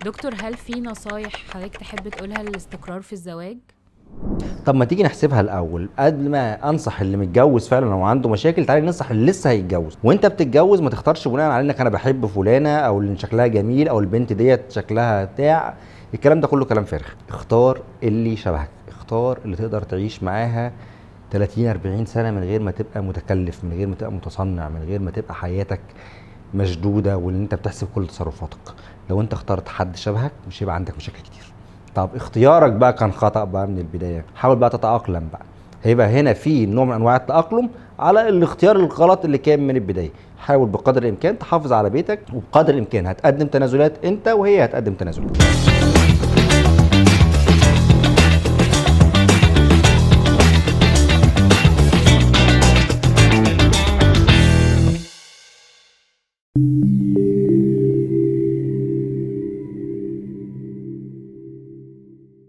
دكتور، هل في نصايح حضرتك تحب تقولها للاستقرار في الزواج؟ طب ما تيجي نحسبها الاول قبل ما انصح اللي متجوز فعلا او عنده مشاكل. تعالى ننصح اللي لسه هيتجوز. وانت بتتجوز ما تختارش بناء على انك انا بحب فلانه او اللي شكلها جميل او البنت ديت شكلها بتاع. الكلام ده كله كلام فارغ. اختار اللي شبهك، اختار اللي تقدر تعيش معاها 30 40 سنه من غير ما تبقى متكلف، من غير ما تبقى متصنع، من غير ما تبقى حياتك مشدوده وان انت بتحسب كل تصرفاتك. لو انت اخترت حد شبهك مش هيبقى عندك مشاكل كتير. طب اختيارك بقى كان خطأ بقى من البداية، حاول بقى تتأقلم بقى. هيبقى هنا في نوع من انواع التأقلم على الاختيار الغلط اللي كان من البداية. حاول بقدر الامكان تحافظ على بيتك، وبقدر الامكان هتقدم تنازلات انت وهي هتقدم تنازلات.